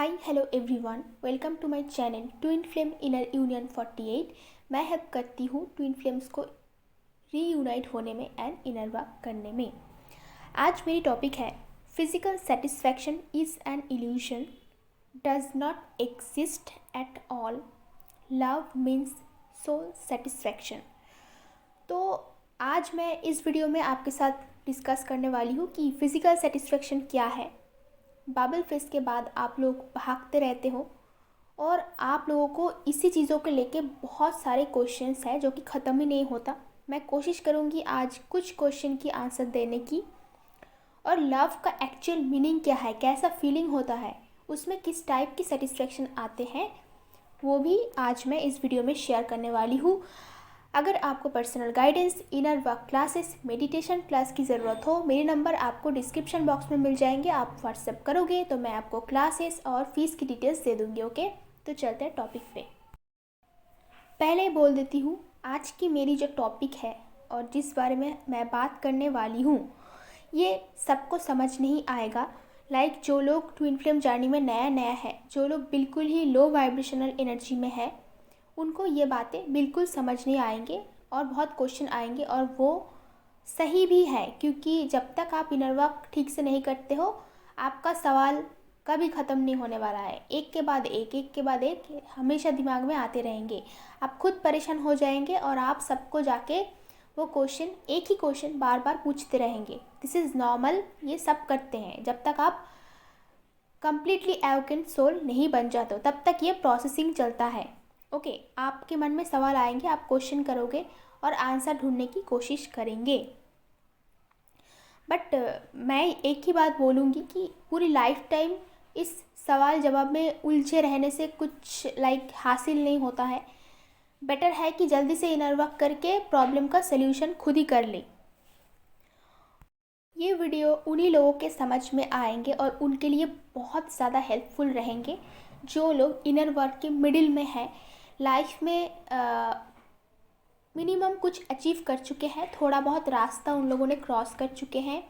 Hi hello everyone, welcome to my channel twin flame inner union 48। मैं help करती हूँ twin flames को reunite होने में एंड इनर वर्क करने में। आज मेरी टॉपिक है physical satisfaction is an illusion, does not exist at all, love means soul satisfaction. तो आज मैं इस वीडियो में आपके साथ डिस्कस करने वाली हूँ कि फ़िज़िकल सेटिस्फैक्शन क्या है। बबल फेस के बाद आप लोग भागते रहते हो और आप लोगों को इसी चीज़ों को लेके बहुत सारे क्वेश्चंस हैं जो कि ख़त्म ही नहीं होता। मैं कोशिश करूँगी आज कुछ क्वेश्चन की आंसर देने की, और लव का एक्चुअल मीनिंग क्या है, कैसा फीलिंग होता है, उसमें किस टाइप की सेटिस्फेक्शन आते हैं, वो भी आज मैं इस वीडियो में शेयर करने वाली हूँ। अगर आपको personal guidance, inner work classes, meditation class की ज़रूरत हो, मेरे नंबर आपको डिस्क्रिप्शन बॉक्स में मिल जाएंगे। आप व्हाट्सएप करोगे तो मैं आपको क्लासेस और फीस की डिटेल्स दे दूँगी। ओके, तो चलते हैं टॉपिक पे। पहले बोल देती हूँ, आज की मेरी जो टॉपिक है और जिस बारे में मैं बात करने वाली हूँ, ये सबको समझ नहीं आएगा। जो लोग ट्विन फ्लेम जर्नी में नया नया है, जो लोग बिल्कुल ही लो वाइब्रेशनल एनर्जी में है, उनको ये बातें बिल्कुल समझ नहीं आएंगे और बहुत क्वेश्चन आएंगे, और वो सही भी है, क्योंकि जब तक आप इनर वर्क ठीक से नहीं करते हो, आपका सवाल कभी ख़त्म नहीं होने वाला है। एक के बाद एक हमेशा दिमाग में आते रहेंगे। आप खुद परेशान हो जाएंगे और आप सबको जाके वो क्वेश्चन, एक ही क्वेश्चन बार बार पूछते रहेंगे। दिस इज़ नॉर्मल, ये सब करते हैं। जब तक आप कम्प्लीटली एवोकेन सोल नहीं बन जाते हो, तब तक ये प्रोसेसिंग चलता है। ओके, आपके मन में सवाल आएंगे, आप क्वेश्चन करोगे और आंसर ढूंढने की कोशिश करेंगे। बट मैं एक ही बात बोलूँगी कि पूरी लाइफ टाइम इस सवाल जवाब में उलझे रहने से कुछ हासिल नहीं होता है। बेटर है कि जल्दी से इनर वर्क करके प्रॉब्लम का सल्यूशन खुद ही कर ले। ये वीडियो उन्हीं लोगों के समझ में आएंगे और उनके लिए बहुत ज़्यादा हेल्पफुल रहेंगे जो लोग इनर वर्क के मिडिल में हैं, लाइफ में मिनिमम कुछ अचीव कर चुके हैं, थोड़ा बहुत रास्ता उन लोगों ने क्रॉस कर चुके हैं,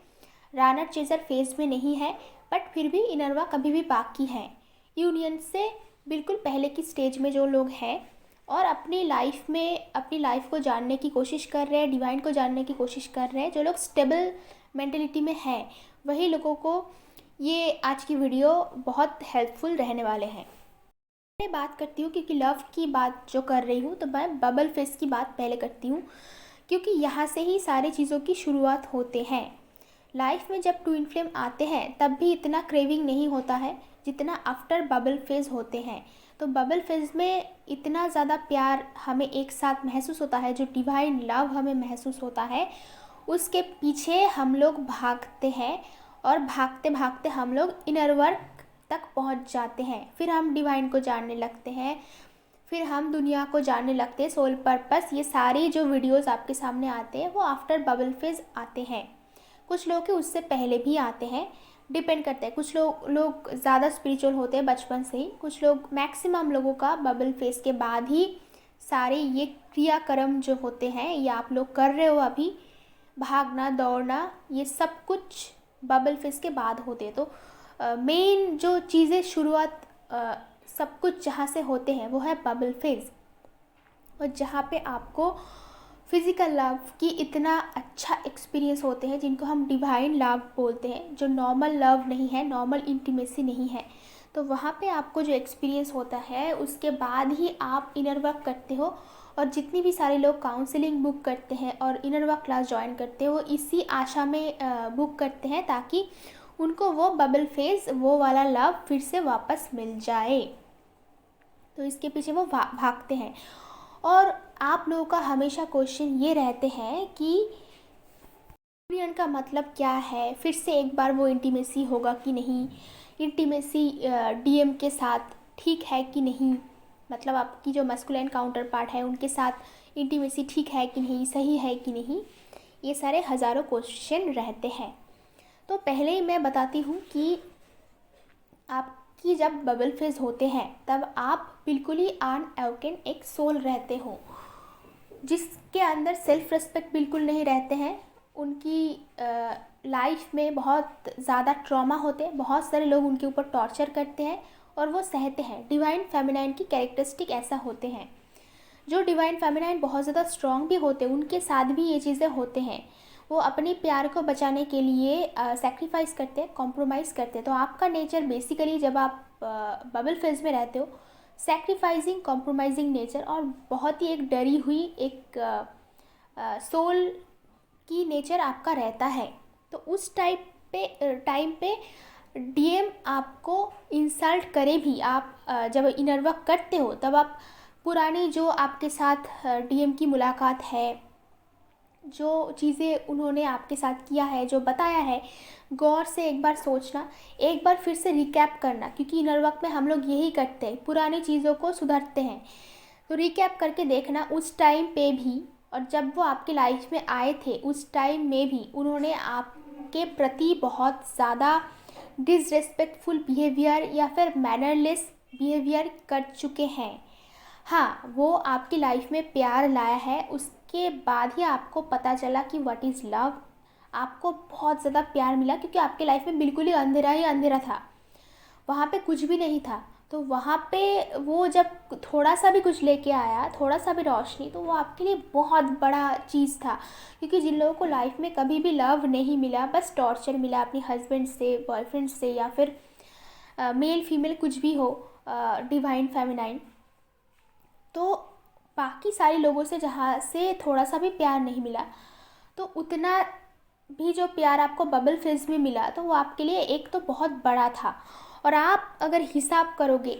रनर चेजर फेज में नहीं है, बट फिर भी इनर वर्क अभी भी बाकी है। यूनियन से बिल्कुल पहले की स्टेज में जो लोग हैं और अपनी लाइफ को जानने की कोशिश कर रहे हैं, डिवाइन को जानने की कोशिश कर रहे हैं, जो लोग स्टेबल मेंटलिटी में हैं, वही लोगों को ये आज की वीडियो बहुत हेल्पफुल रहने वाले हैं। मैं बात करती हूँ, क्योंकि लव की बात जो कर रही हूँ, तो मैं बबल फेस की बात पहले करती हूँ, क्योंकि यहाँ से ही सारी चीज़ों की शुरुआत होते हैं। लाइफ में जब ट्विन फ्लेम आते हैं तब भी इतना क्रेविंग नहीं होता है जितना आफ्टर बबल फेज़ होते हैं। तो बबल फेज़ में इतना ज़्यादा प्यार हमें एक साथ महसूस होता है, जो डिवाइन लव हमें महसूस होता है, उसके पीछे हम लोग भागते हैं और भागते भागते हम लोग इनर वर्क तक पहुंच जाते हैं। फिर हम डिवाइन को जानने लगते हैं, फिर हम दुनिया को जानने लगते हैं, सोल पर्पस। ये सारे जो वीडियोस आपके सामने आते हैं वो आफ्टर बबल फेज़ आते हैं। कुछ लोग के उससे पहले भी आते हैं, डिपेंड करता है। कुछ लोग ज़्यादा स्पिरिचुअल होते हैं बचपन से ही, कुछ लोग, मैक्सिमम लोगों का बबल फेज़ के बाद ही सारे ये क्रियाक्रम जो होते हैं, ये आप लोग कर रहे हो अभी, भागना दौड़ना, ये सब कुछ बबल फेज़ के बाद होते हैं। तो मेन जो चीज़ें शुरुआत सब कुछ जहाँ से होते हैं वो है बबल फेज़, और जहाँ पे आपको फिज़िकल लव की इतना अच्छा एक्सपीरियंस होते हैं, जिनको हम डिवाइन लव बोलते हैं, जो नॉर्मल लव नहीं है, नॉर्मल इंटीमेसी नहीं है। तो वहाँ पे आपको जो एक्सपीरियंस होता है, उसके बाद ही आप इनर वर्क करते हो। और जितनी भी सारे लोग काउंसलिंग बुक करते हैं और इनर वर्क क्लास ज्वाइन करते हो, इसी आशा में बुक करते हैं ताकि उनको वो बबल फेज़, वो वाला लव फिर से वापस मिल जाए। तो इसके पीछे वो भागते हैं। और आप लोगों का हमेशा क्वेश्चन ये रहते हैं कि यूनियन का मतलब क्या है, फिर से एक बार वो इंटीमेसी होगा कि नहीं, इंटीमेसी डीएम के साथ ठीक है कि नहीं, मतलब आपकी जो मस्कुलिन काउंटर पार्ट है उनके साथ इंटीमेसी ठीक है कि नहीं, सही है कि नहीं, ये सारे हज़ारों क्वेश्चन रहते हैं। तो पहले ही मैं बताती हूँ कि आपकी जब बबल फेज़ होते हैं तब आप बिल्कुल ही अनएवोकेन एक सोल रहते हो, जिसके अंदर सेल्फ रिस्पेक्ट बिल्कुल नहीं रहते हैं। उनकी लाइफ में बहुत ज़्यादा ट्रॉमा होते हैं, बहुत सारे लोग उनके ऊपर टॉर्चर करते हैं और वो सहते हैं। डिवाइन फेमिनाइन की कैरेक्टरिस्टिक ऐसा होते हैं। जो डिवाइन फेमिनाइन बहुत ज़्यादा स्ट्रॉन्ग भी होते हैं, उनके साथ भी ये चीज़ें होते हैं। वो अपने प्यार को बचाने के लिए सेक्रीफाइस करते हैं, कॉम्प्रोमाइज़ करते हैं। तो आपका नेचर बेसिकली जब आप बबल फेज में रहते हो, सेक्रीफाइसिंग, कॉम्प्रोमाइजिंग नेचर और बहुत ही एक डरी हुई एक सोल की नेचर आपका रहता है। तो उस टाइम पे डीएम आपको इंसल्ट करे भी, आप जब इनर वर्क करते हो तब आप पुरानी जो आपके साथ डीएम की मुलाकात है, जो चीज़ें उन्होंने आपके साथ किया है, जो बताया है, गौर से एक बार सोचना, एक बार फिर से रिकैप करना, क्योंकि इनर वर्क में हम लोग यही करते हैं, पुरानी चीज़ों को सुधारते हैं। तो रिकैप करके देखना उस टाइम पे भी, और जब वो आपकी लाइफ में आए थे उस टाइम में भी उन्होंने आपके प्रति बहुत ज़्यादा डिसरेस्पेक्टफुल बिहेवियर या फिर मैनरलेस बिहेवियर कर चुके हैं। हाँ, वो आपकी लाइफ में प्यार लाया है, उसके बाद ही आपको पता चला कि व्हाट इज़ लव। आपको बहुत ज़्यादा प्यार मिला क्योंकि आपके लाइफ में बिल्कुल ही अंधेरा था, वहाँ पे कुछ भी नहीं था। तो वहाँ पे वो जब थोड़ा सा भी कुछ लेके आया, थोड़ा सा भी रोशनी, तो वो आपके लिए बहुत बड़ा चीज़ था। क्योंकि जिन लोगों को लाइफ में कभी भी लव नहीं मिला, बस टॉर्चर मिला अपने हस्बैंड से, बॉयफ्रेंड से, या फिर मेल फीमेल कुछ भी हो, डिवाइन फेमिनाइन, तो बाकी सारे लोगों से जहाँ से थोड़ा सा भी प्यार नहीं मिला, तो उतना भी जो प्यार आपको बबल फेज में मिला, तो वो आपके लिए एक तो बहुत बड़ा था। और आप अगर हिसाब करोगे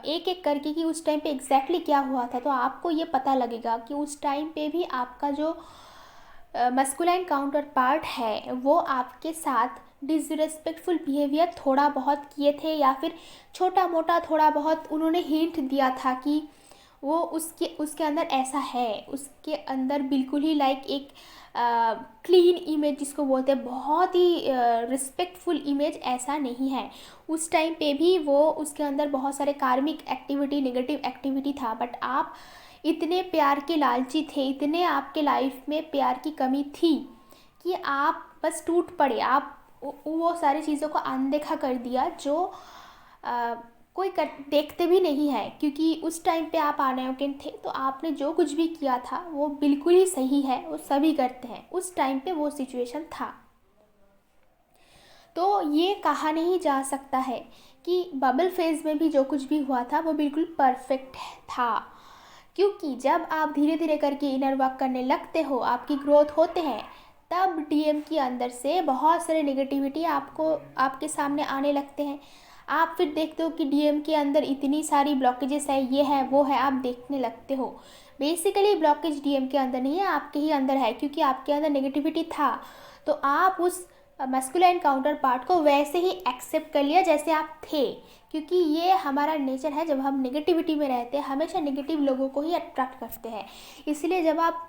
एक एक करके कि उस टाइम पे एग्जैक्टली क्या हुआ था, तो आपको ये पता लगेगा कि उस टाइम पे भी आपका जो मस्कुलाइन काउंटर पार्ट है वो आपके साथ डिसरिस्पेक्टफुल बिहेवियर थोड़ा बहुत किए थे, या फिर छोटा मोटा थोड़ा बहुत उन्होंने हिंट दिया था कि वो उसके अंदर ऐसा है, उसके अंदर बिल्कुल ही लाइक एक क्लीन इमेज जिसको बोलते हैं, बहुत ही रिस्पेक्टफुल इमेज ऐसा नहीं है। उस टाइम पे भी वो उसके अंदर बहुत सारे कार्मिक एक्टिविटी, नेगेटिव एक्टिविटी था। बट आप इतने प्यार के लालची थे, इतने आपके लाइफ में प्यार की कमी थी कि आप बस टूट पड़े। आप वो सारी चीज़ों को अनदेखा कर दिया जो कोई देखते भी नहीं है, क्योंकि उस टाइम पे आप अनअवेकन थे। तो आपने जो कुछ भी किया था वो बिल्कुल ही सही है, वो सभी करते हैं, उस टाइम पे वो सिचुएशन था। तो ये कहा नहीं जा सकता है कि बबल फेज में भी जो कुछ भी हुआ था वो बिल्कुल परफेक्ट था, क्योंकि जब आप धीरे धीरे करके इनर वर्क करने लगते हो, आपकी ग्रोथ होते हैं, तब डीएम के अंदर से बहुत सारे नेगेटिविटी आपके सामने आने लगते हैं। आप फिर देखते हो कि डीएम के अंदर इतनी सारी ब्लॉकेजेस है, ये है वो है, आप देखने लगते हो। बेसिकली ब्लॉकेज डीएम के अंदर नहीं है, आपके ही अंदर है, क्योंकि आपके अंदर नेगेटिविटी था। तो आप उस मस्कुलाइन काउंटर पार्ट को वैसे ही एक्सेप्ट कर लिया जैसे आप थे, क्योंकि ये हमारा नेचर है। जब हम नेगेटिविटी में रहते हैं, हमेशा नेगेटिव लोगों को ही अट्रैक्ट करते हैं। इसलिए जब आप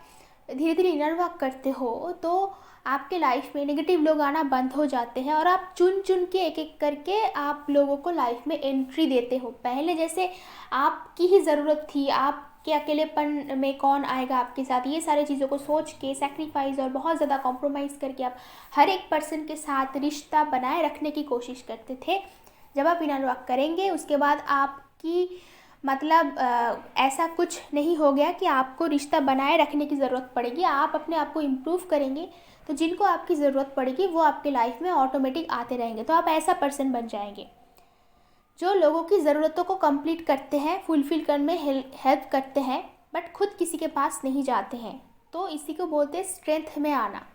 धीरे धीरे इनर वर्क करते हो तो आपके लाइफ में नेगेटिव लोग आना बंद हो जाते हैं, और आप चुन चुन के एक एक करके आप लोगों को लाइफ में एंट्री देते हो। पहले जैसे आपकी ही ज़रूरत थी, आपके अकेलेपन में कौन आएगा आपके साथ, ये सारी चीज़ों को सोच के सेक्रीफाइस और बहुत ज़्यादा कॉम्प्रोमाइज़ करके आप हर एक पर्सन के साथ रिश्ता बनाए रखने की कोशिश करते थे। जब आप इनर वर्क करेंगे उसके बाद आपकी मतलब ऐसा कुछ नहीं हो गया कि आपको रिश्ता बनाए रखने की ज़रूरत पड़ेगी। आप अपने आप को इम्प्रूव करेंगे, तो जिनको आपकी ज़रूरत पड़ेगी वो आपके लाइफ में ऑटोमेटिक आते रहेंगे। तो आप ऐसा पर्सन बन जाएंगे जो लोगों की ज़रूरतों को कंप्लीट करते हैं, फुलफ़िल करने में हेल्प करते हैं, बट खुद किसी के पास नहीं जाते हैं। तो इसी को बोलते हैं स्ट्रेंथ में आना।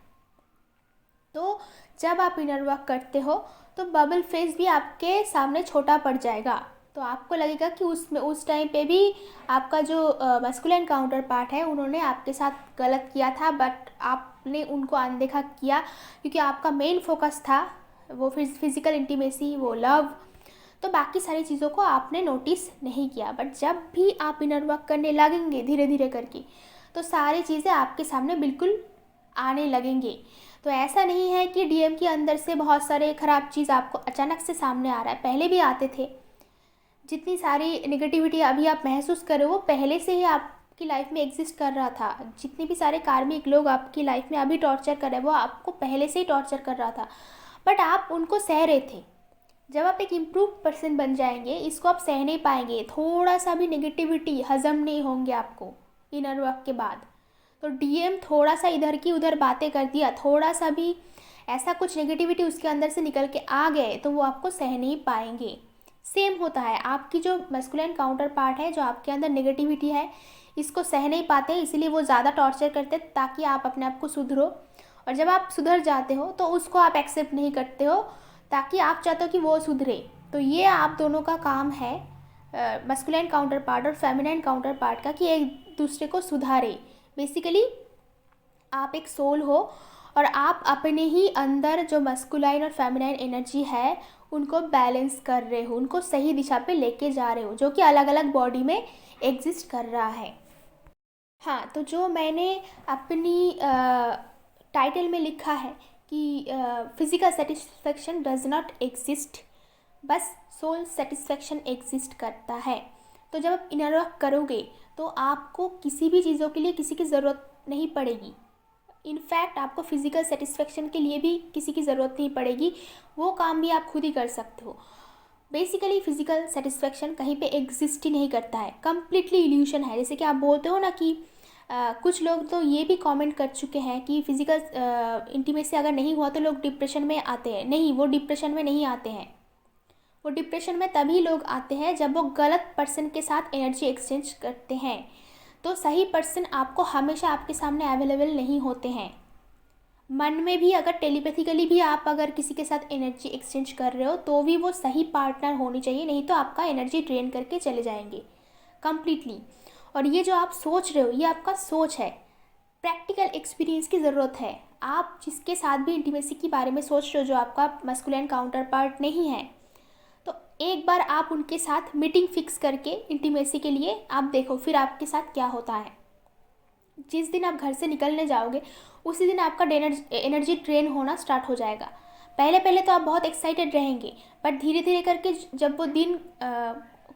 तो जब आप इनर वर्क करते हो तो बबल फेस भी आपके सामने छोटा पड़ जाएगा। तो आपको लगेगा कि उस टाइम पे भी आपका जो मस्कुलाइन काउंटर पार्ट है उन्होंने आपके साथ गलत किया था, बट आपने उनको अनदेखा किया, क्योंकि आपका मेन फोकस था वो फिज़िकल इंटीमेसी, वो लव। तो बाकी सारी चीज़ों को आपने नोटिस नहीं किया। बट जब भी आप इनर वर्क करने लगेंगे धीरे धीरे करके, तो सारी चीज़ें आपके सामने बिल्कुल आने लगेंगे। तो ऐसा नहीं है कि डीएम के अंदर से बहुत सारे ख़राब चीज़ आपको अचानक से सामने आ रहा है, पहले भी आते थे। जितनी सारी नेगेटिविटी अभी आप महसूस कर रहे हो वो पहले से ही आपकी लाइफ में एग्जिस्ट कर रहा था। जितने भी सारे कार्मिक लोग आपकी लाइफ में अभी टॉर्चर कर रहे हैं वो आपको पहले से ही टॉर्चर कर रहा था, बट आप उनको सह रहे थे। जब आप एक इम्प्रूव पर्सन बन जाएंगे, इसको आप सह नहीं पाएंगे, थोड़ा सा भी नेगेटिविटी हजम नहीं होंगे आपको इनर वर्क के बाद। तो डीएम थोड़ा सा इधर की उधर बातें कर दिया, थोड़ा सा भी ऐसा कुछ नेगेटिविटी उसके अंदर से निकल के आ गए तो वो आपको सह नहीं पाएंगे। सेम होता है, आपकी जो मस्कुलिन काउंटर पार्ट है, जो आपके अंदर नेगेटिविटी है, इसको सह नहीं पाते, इसीलिए वो ज़्यादा टॉर्चर करते हैं ताकि आप अपने आप को सुधरो। और जब आप सुधर जाते हो तो उसको आप एक्सेप्ट नहीं करते हो ताकि आप चाहते हो कि वो सुधरे। तो ये आप दोनों का काम है, मस्कुलिन काउंटर पार्ट और फेमिनिन काउंटर पार्ट का, कि एक दूसरे को सुधारे। बेसिकली आप एक सोल हो और आप अपने ही अंदर जो मस्कुलाइन और फेमिनाइन एनर्जी है उनको बैलेंस कर रहे हो, उनको सही दिशा पे लेके जा रहे हो, जो कि अलग अलग बॉडी में एग्जिस्ट कर रहा है। हाँ, तो जो मैंने अपनी टाइटल में लिखा है कि physical satisfaction does not exist, बस सोल सेटिस्फेक्शन एग्जिस्ट करता है। तो जब आप इनर वर्क करोगे तो आपको किसी भी चीज़ों के लिए किसी की ज़रूरत नहीं पड़ेगी। इनफैक्ट आपको फिज़िकल सेटिस्फेक्शन के लिए भी किसी की ज़रूरत नहीं पड़ेगी, वो काम भी आप खुद ही कर सकते हो। बेसिकली फ़िज़िकल सेटिस्फेक्शन कहीं पे एग्जिस्ट ही नहीं करता है, कम्प्लीटली इल्यूशन है। जैसे कि आप बोलते हो ना कि कुछ लोग तो ये भी कमेंट कर चुके हैं कि फ़िज़िकल इंटीमेसी अगर नहीं हुआ तो लोग डिप्रेशन में आते हैं। नहीं, वो डिप्रेशन में नहीं आते हैं। वो डिप्रेशन में तभी लोग आते हैं जब वो गलत पर्सन के साथ एनर्जी एक्सचेंज करते हैं। तो सही पर्सन आपको हमेशा आपके सामने अवेलेबल नहीं होते हैं। मन में भी अगर टेलीपैथिकली भी आप अगर किसी के साथ एनर्जी एक्सचेंज कर रहे हो तो भी वो सही पार्टनर होनी चाहिए, नहीं तो आपका एनर्जी ड्रेन करके चले जाएंगे कम्प्लीटली। और ये जो आप सोच रहे हो ये आपका सोच है, प्रैक्टिकल एक्सपीरियंस की ज़रूरत है। आप जिसके साथ भी इंटीमेसी के बारे में सोच रहे हो जो आपका मस्कुलिन काउंटर पार्ट नहीं है, तो एक बार आप उनके साथ मीटिंग फिक्स करके इंटीमेसी के लिए आप देखो, फिर आपके साथ क्या होता है। जिस दिन आप घर से निकलने जाओगे उसी दिन आपका एनर्जी ड्रेन होना स्टार्ट हो जाएगा। पहले पहले तो आप बहुत एक्साइटेड रहेंगे, बट धीरे धीरे करके जब वो दिन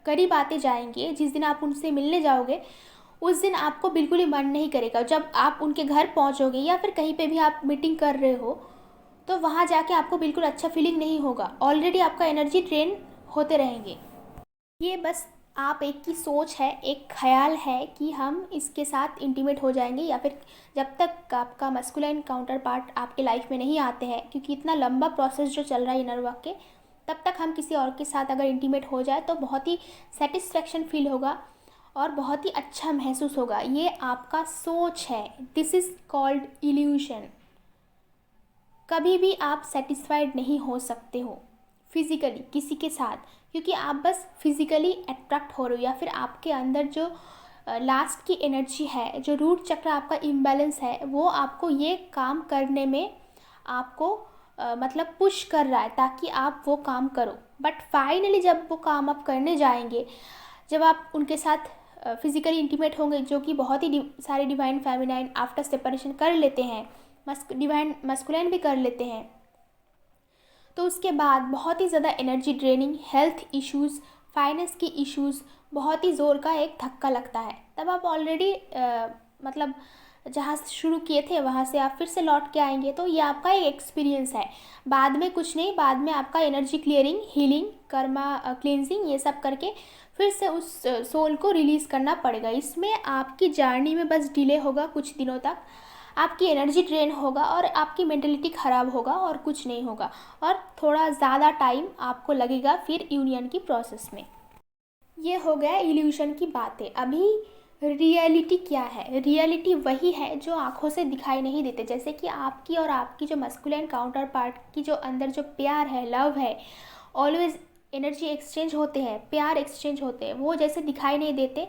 करीब आते जाएंगे, जिस दिन आप उनसे मिलने जाओगे उस दिन आपको बिल्कुल ही मन नहीं करेगा। जब आप उनके घर पहुंचोगे या फिर कहीं पे भी आप मीटिंग कर रहे हो तो वहाँ जाके आपको बिल्कुल अच्छा फीलिंग नहीं होगा, ऑलरेडी आपका एनर्जी ड्रेन होते रहेंगे। ये बस आप एक की सोच है, एक ख्याल है कि हम इसके साथ इंटीमेट हो जाएंगे, या फिर जब तक आपका मस्कुलाइन काउंटर पार्ट आपके लाइफ में नहीं आते हैं, क्योंकि इतना लंबा प्रोसेस जो चल रहा है इनर वर्क के, तब तक हम किसी और के साथ अगर इंटीमेट हो जाए तो बहुत ही सेटिस्फेक्शन फील होगा और बहुत ही अच्छा महसूस होगा। ये आपका सोच है, दिस इज़ कॉल्ड इल्यूशन। कभी भी आप सेटिस्फाइड नहीं हो सकते हो फिज़िकली किसी के साथ, क्योंकि आप बस फिज़िकली अट्रैक्ट हो रहे हो, या फिर आपके अंदर जो लास्ट की एनर्जी है, जो रूट चक्र आपका इम्बैलेंस है, वो आपको ये काम करने में आपको मतलब पुश कर रहा है ताकि आप वो काम करो। बट फाइनली जब वो काम आप करने जाएंगे, जब आप उनके साथ फिज़िकली इंटीमेट होंगे, जो कि बहुत ही सारे डिवाइन फेमिनाइन आफ्टर सेपरेशन कर लेते हैं, डिवाइन मस्कुलाइन भी कर लेते हैं, तो उसके बाद बहुत ही ज़्यादा energy draining, health issues, finance की इश्यूज़, बहुत ही ज़ोर का एक धक्का लगता है। तब आप ऑलरेडी मतलब जहाँ से शुरू किए थे वहाँ से आप फिर से लौट के आएंगे, तो ये आपका एक एक्सपीरियंस है। बाद में कुछ नहीं, बाद में आपका energy clearing, healing, Karma cleansing, ये सब करके फिर से उस सोल को रिलीज़ करना पड़ेगा। इसमें आपकी जर्नी में बस डिले होगा, कुछ दिनों तक आपकी एनर्जी ड्रेन होगा और आपकी मेंटलिटी ख़राब होगा और कुछ नहीं होगा, और थोड़ा ज़्यादा टाइम आपको लगेगा फिर यूनियन की प्रोसेस में। ये हो गया इल्यूशन की बातें। अभी रियलिटी क्या है? रियलिटी वही है जो आँखों से दिखाई नहीं देते। जैसे कि आपकी और आपकी जो मस्कुलिन काउंटर पार्ट की जो अंदर जो प्यार है, लव है, ऑलवेज एनर्जी एक्सचेंज होते हैं, प्यार एक्सचेंज होते हैं, वो जैसे दिखाई नहीं देते।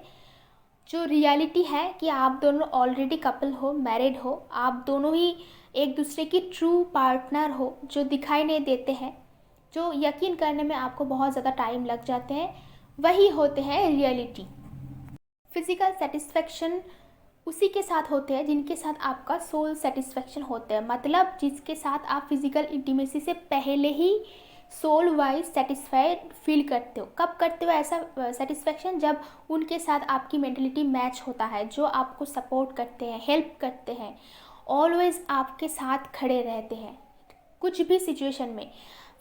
जो रियलिटी है कि आप दोनों ऑलरेडी कपल हो, मैरिड हो, आप दोनों ही एक दूसरे की ट्रू पार्टनर हो, जो दिखाई नहीं देते हैं, जो यकीन करने में आपको बहुत ज़्यादा टाइम लग जाते हैं, वही होते हैं रियलिटी। फिज़िकल सेटिस्फेक्शन उसी के साथ होते हैं जिनके साथ आपका सोल सेटिस्फेक्शन होता है, मतलब जिसके साथ आप फिज़िकल इंटीमेसी से पहले ही सोल वाइज सेटिस्फाइड फील करते हो। कब करते हो ऐसा सेटिस्फेक्शन? जब उनके साथ आपकी मेंटलिटी मैच होता है, जो आपको सपोर्ट करते हैं, हेल्प करते हैं, ऑलवेज आपके साथ खड़े रहते हैं कुछ भी सिचुएशन में।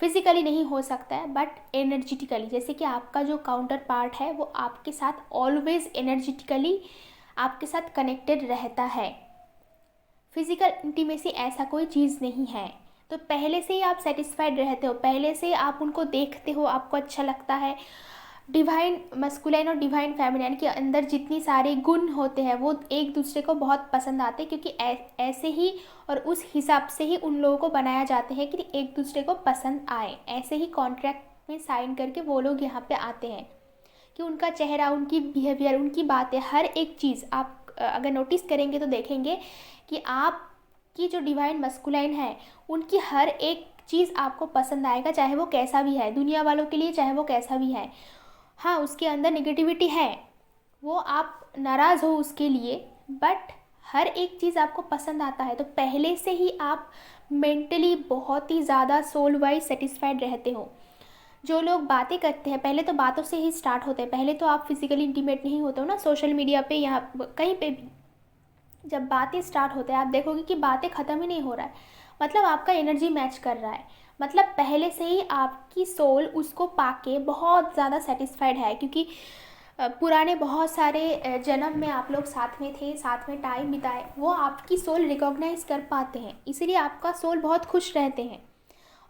फिजिकली नहीं हो सकता है बट एनर्जेटिकली, जैसे कि आपका जो काउंटर पार्ट है वो आपके साथ ऑलवेज एनर्जेटिकली आपके साथ कनेक्टेड रहता है। फिजिकल इंटीमेसी ऐसा कोई चीज़ नहीं है। तो पहले से ही आप सेटिस्फाइड रहते हो, पहले से आप उनको देखते हो, आपको अच्छा लगता है। डिवाइन मस्कुलाइन और डिवाइन फेमिनाइन के अंदर जितनी सारे गुण होते हैं वो एक दूसरे को बहुत पसंद आते हैं, क्योंकि ऐसे ही और उस हिसाब से ही उन लोगों को बनाया जाते हैं कि एक दूसरे को पसंद आए। ऐसे ही कॉन्ट्रैक्ट में साइन करके वो लोग यहाँ पे आते हैं कि उनका चेहरा, उनकी बिहेवियर, उनकी बातें, हर एक चीज़ आप अगर नोटिस करेंगे तो देखेंगे कि आपकी जो डिवाइन मस्कुलाइन है उनकी हर एक चीज़ आपको पसंद आएगा, चाहे वो कैसा भी है, दुनिया वालों के लिए चाहे वो कैसा भी है। हाँ, उसके अंदर नेगेटिविटी है, वो आप नाराज़ हो उसके लिए, बट हर एक चीज़ आपको पसंद आता है। तो पहले से ही आप मेंटली बहुत ही ज़्यादा सोल वाइज सेटिस्फाइड रहते हो। जो लोग बातें करते हैं पहले तो बातों से ही स्टार्ट होते हैं, पहले तो आप फिजिकली इंटीमेट नहीं होते हो ना, सोशल मीडिया पे या कहीं पे भी जब बातें स्टार्ट होते हैं आप देखोगे कि बातें ख़त्म ही नहीं हो रहा है, मतलब आपका एनर्जी मैच कर रहा है, मतलब पहले से ही आपकी सोल उसको पाके बहुत ज़्यादा सेटिस्फाइड है, क्योंकि पुराने बहुत सारे जन्म में आप लोग साथ में थे, साथ में टाइम बिताए, वो आपकी सोल रिकॉग्नाइज कर पाते हैं, इसीलिए आपका सोल बहुत खुश रहते हैं।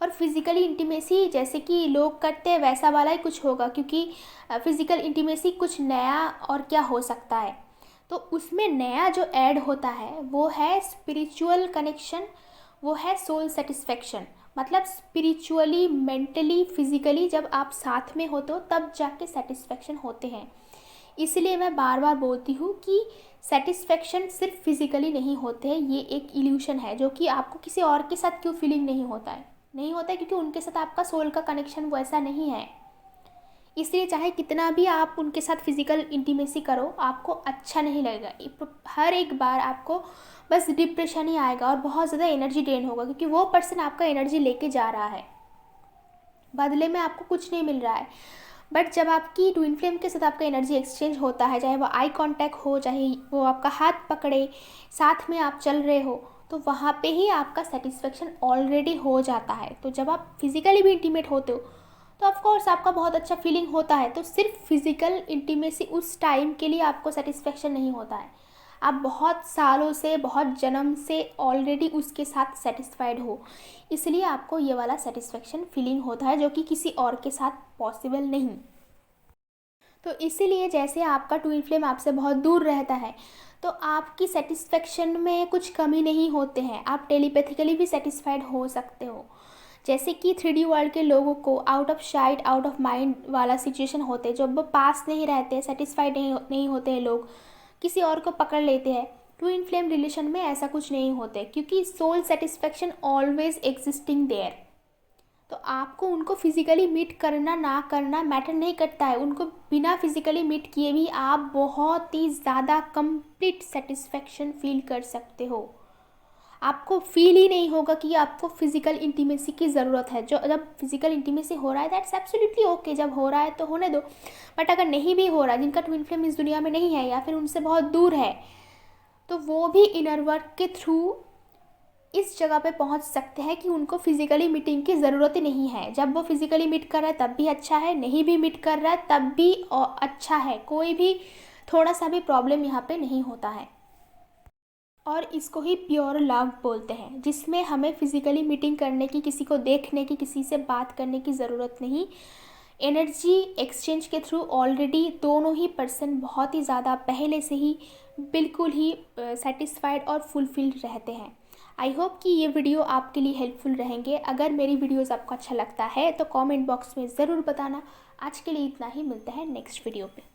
और फिज़िकली इंटीमेसी जैसे कि लोग करते हैं वैसा वाला ही कुछ होगा, क्योंकि फिज़िकल इंटीमेसी कुछ नया और क्या हो सकता है। तो उसमें नया जो ऐड होता है वो है स्पिरिचुअल कनेक्शन, वो है सोल सेटिस्फेक्शन। मतलब स्पिरिचुअली, मेंटली, फिज़िकली जब आप साथ में होते हो तब जाके सेटिस्फेक्शन होते हैं। इसलिए मैं बार बार बोलती हूँ कि सेटिस्फेक्शन सिर्फ फिज़िकली नहीं होते हैं, ये एक इल्यूशन है जो कि आपको किसी और के साथ क्यों फीलिंग नहीं होता है, नहीं होता है क्योंकि उनके साथ आपका सोल का कनेक्शन वैसा नहीं है। इसलिए चाहे कितना भी आप उनके साथ फिज़िकल इंटीमेसी करो आपको अच्छा नहीं लगेगा, हर एक बार आपको बस डिप्रेशन ही आएगा और बहुत ज़्यादा एनर्जी ड्रेन होगा, क्योंकि वो पर्सन आपका एनर्जी लेके जा रहा है, बदले में आपको कुछ नहीं मिल रहा है। बट जब आपकी ट्विन फ्लेम के साथ आपका एनर्जी एक्सचेंज होता है, चाहे वो आई कांटेक्ट हो, चाहे वो आपका हाथ पकड़े, साथ में आप चल रहे हो, तो वहाँ पे ही आपका सेटिस्फेक्शन ऑलरेडी हो जाता है। तो जब आप फिज़िकली भी इंटीमेट होते हो तो ऑफकोर्स आपका बहुत अच्छा फीलिंग होता है। तो सिर्फ फिज़िकल इंटीमेसी उस टाइम के लिए आपको सेटिस्फेक्शन नहीं होता है, आप बहुत सालों से, बहुत जन्म से ऑलरेडी उसके साथ सेटिस्फाइड हो, इसलिए आपको ये वाला सेटिस्फेक्शन फीलिंग होता है जो कि किसी और के साथ पॉसिबल नहीं। तो इसीलिए जैसे आपका ट्विन फ्लेम आपसे बहुत दूर रहता है तो आपकी सेटिस्फेक्शन में कुछ कमी नहीं होते हैं, आप टेलीपैथिकली भी सेटिस्फाइड हो सकते हो। जैसे कि 3D वर्ल्ड के लोगों को out of sight out of mind वाला सिचुएशन होते हैं, जब वो पास नहीं रहते, सेटिस्फाइड नहीं होते हैं, लोग किसी और को पकड़ लेते हैं। ट्विन फ्लेम रिलेशन में ऐसा कुछ नहीं होते, क्योंकि soul satisfaction always existing there. तो आपको उनको फिज़िकली मीट करना ना करना मैटर नहीं करता है, उनको बिना फिज़िकली मीट किए भी आप बहुत ही ज़्यादा कंप्लीट सेटिस्फेक्शन फील कर सकते हो। आपको फील ही नहीं होगा कि आपको फिज़िकल इंटीमेसी की ज़रूरत है। जो जब फिज़िकल इंटीमेसी हो रहा है दैट्स एब्सोल्युटली ओके, जब हो रहा है तो होने दो। बट अगर नहीं भी हो रहा है, जिनका ट्विन फ्लेम इस दुनिया में नहीं है या फिर उनसे बहुत दूर है, तो वो भी इनर वर्क के थ्रू इस जगह पे पहुंच सकते हैं कि उनको फिज़िकली मीटिंग की ज़रूरत ही नहीं है। जब वो फिज़िकली मीट कर रहा है तब भी अच्छा है, नहीं भी मीट कर रहा है तब भी अच्छा है, कोई भी थोड़ा सा भी प्रॉब्लम यहाँ पे नहीं होता है। और इसको ही प्योर लव बोलते हैं, जिसमें हमें फिज़िकली मीटिंग करने की, किसी को देखने की, किसी से बात करने की ज़रूरत नहीं। एनर्जी एक्सचेंज के थ्रू ऑलरेडी दोनों ही पर्सन बहुत ही ज़्यादा पहले से ही बिल्कुल ही सेटिस्फाइड और फुलफिल्ड रहते हैं। आई होप कि ये वीडियो आपके लिए हेल्पफुल रहेंगे। अगर मेरी वीडियोज़ आपको अच्छा लगता है तो कमेंट बॉक्स में ज़रूर बताना। आज के लिए इतना ही, मिलता है नेक्स्ट वीडियो पे।